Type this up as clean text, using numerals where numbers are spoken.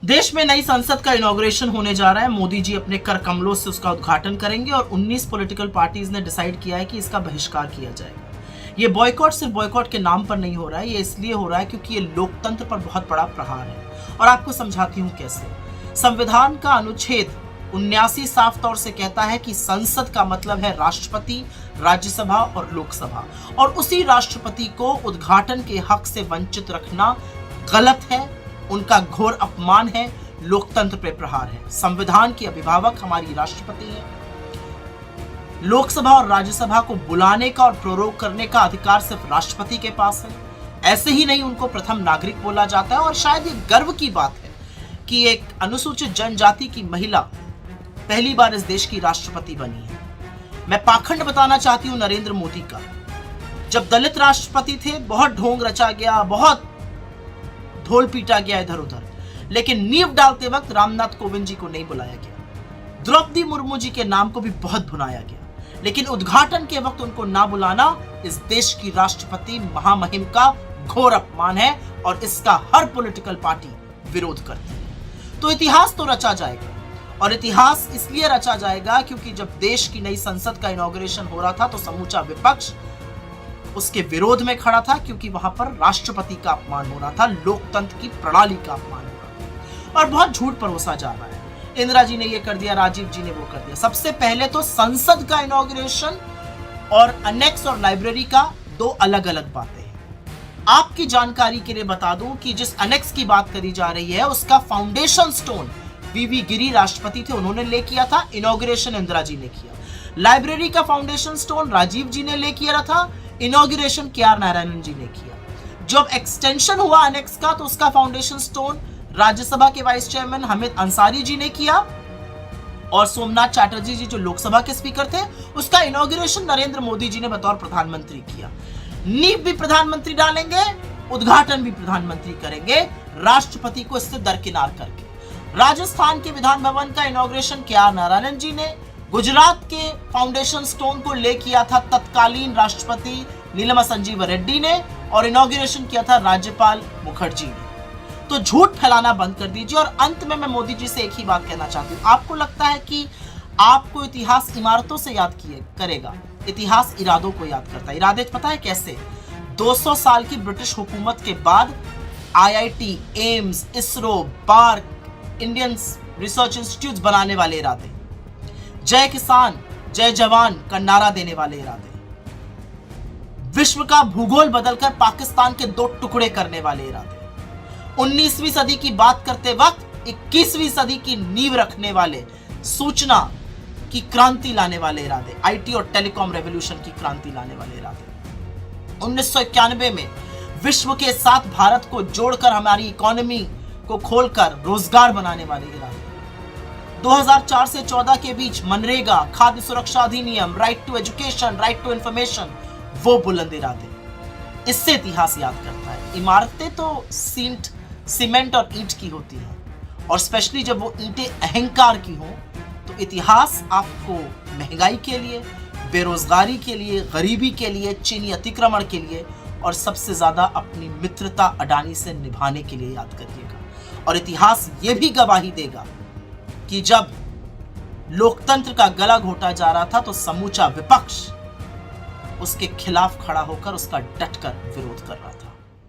देश में नई संसद का इनॉग्रेशन होने जा रहा है। मोदी जी अपने कर कमलों से उसका उद्घाटन करेंगे और 19 पॉलिटिकल पार्टीज ने डिसाइड किया है कि इसका बहिष्कार किया जाएगा। ये बॉयकॉट सिर्फ बॉयकॉट के नाम पर नहीं हो रहा है, ये इसलिए हो रहा है क्योंकि ये लोकतंत्र पर बहुत बड़ा प्रहार है। और आपको समझाती हूँ कैसे। संविधान का अनुच्छेद 79 साफ तौर से कहता है कि संसद का मतलब है राष्ट्रपति, राज्यसभा और लोकसभा, और उसी राष्ट्रपति को उद्घाटन के हक से वंचित रखना गलत है, उनका घोर अपमान है, लोकतंत्र पे प्रहार है। संविधान की अभिभावक हमारी राष्ट्रपति है। लोकसभा और राज्यसभा को बुलाने का और प्रोरोग करने का अधिकार सिर्फ राष्ट्रपति के पास है। ऐसे ही नहीं उनको प्रथम नागरिक बोला जाता है। और शायद ये गर्व की बात है कि एक अनुसूचित जनजाति की महिला पहली बार इस देश की राष्ट्रपति बनी है। मैं पाखंड बताना चाहती हूं नरेंद्र मोदी का। जब दलित राष्ट्रपति थे बहुत ढोंग रचा गया, बहुत ढोल पीटा गया इधर उधर, लेकिन नींव डालते वक्त रामनाथ कोविंद जी को नहीं बुलाया गया। द्रौपदी मुर्मू जी के नाम को भी बहुत भुनाया गया, लेकिन उद्घाटन के वक्त उनको ना बुलाना इस देश की राष्ट्रपति महामहिम का घोर अपमान है और इसका हर पॉलिटिकल पार्टी विरोध करती है। तो इतिहास तो रचा जाएगा, और इतिहास इसलिए रचा जाएगा क्योंकि जब देश की नई संसद का इनॉग्रेशन हो रहा था तो समूचा विपक्ष उसके विरोध में खड़ा था, क्योंकि वहां पर राष्ट्रपति का अपमान हो रहा था, लोकतंत्र की प्रणाली का अपमान हो रहा था। और बहुत झूठ परोसा जा रहा है। इंदिरा जी ने ये कर दिया, राजीव जी ने वो कर दिया। सबसे पहले तो संसद का इनॉग्रेशन और अनेक्स और लाइब्रेरी का दो अलग अलग बातें हैं। आपकी जानकारी के लिए बता दूं कि जिस अनेक्स की बात करी जा रही है उसका फाउंडेशन स्टोन वीवी गिरी राष्ट्रपति थे, उन्होंने ले किया था। इनॉग्रेशन इंदिरा जी ने किया। लाइब्रेरी का फाउंडेशन स्टोन राजीव जी ने ले किया था। Inauguration KR. नारायणन जी ने किया। जब एक्सटेंशन हुआ अनेक्स का तो उसका फाउंडेशन स्टोन राज्यसभा के वाइस चेयरमैन हामिद अंसारी जी ने किया, और सोमनाथ चैटर्जी जी जो लोकसभा के स्पीकर थे उसका इनॉग्रेशन नरेंद्र मोदी जी ने बतौर प्रधानमंत्री किया। नींव भी प्रधानमंत्री डालेंगे, उद्घाटन भी प्रधानमंत्री करेंगे, राष्ट्रपति को इससे दरकिनार करके। राजस्थान के विधान भवन का इनॉग्रेशन के.आर. नारायणन जी ने, गुजरात के फाउंडेशन स्टोन को ले किया था तत्कालीन राष्ट्रपति नीलमा संजीव रेड्डी ने, और इनॉग्रेशन किया था राज्यपाल मुखर्जी ने। तो झूठ फैलाना बंद कर दीजिए। और अंत में मैं मोदी जी से एक ही बात कहना चाहती हूँ। आपको लगता है कि आपको इतिहास इमारतों से याद करेगा? इतिहास इरादों को याद करता है। इरादे पता है कैसे? 200 साल की ब्रिटिश हुकूमत के बाद IIT, AIIMS, ISRO, BARC, Indian research institute बनाने वाले इरादे, जय किसान जय जवान का नारा देने वाले इरादे, विश्व का भूगोल बदलकर पाकिस्तान के 2 टुकड़े करने वाले इरादे, 19वीं सदी की बात करते वक्त 21वीं सदी की नींव रखने वाले, सूचना की क्रांति लाने वाले इरादे, IT और टेलीकॉम रेवोल्यूशन की क्रांति लाने वाले इरादे, 1991 में विश्व के साथ भारत को जोड़कर हमारी इकोनॉमी को खोलकर रोजगार बनाने वाले इरादे, 2004 से 14 के बीच मनरेगा, खाद्य सुरक्षा अधिनियम, right to education, right to information, वो बुलंद इरादे। इससे इतिहास याद करता है। इमारतें तो सीमेंट और ईंट की होती हैं, और स्पेशली जब वो ईंटें अहंकार की हों तो इतिहास आपको महंगाई के लिए, बेरोजगारी के लिए, गरीबी के लिए, चीनी अतिक्रमण के लिए, और सबसे ज्यादा अपनी मित्रता अडानी से निभाने के लिए याद करिएगा। और इतिहास ये भी गवाही देगा कि जब लोकतंत्र का गला घोटा जा रहा था तो समूचा विपक्ष उसके खिलाफ खड़ा होकर उसका डटकर विरोध कर रहा था।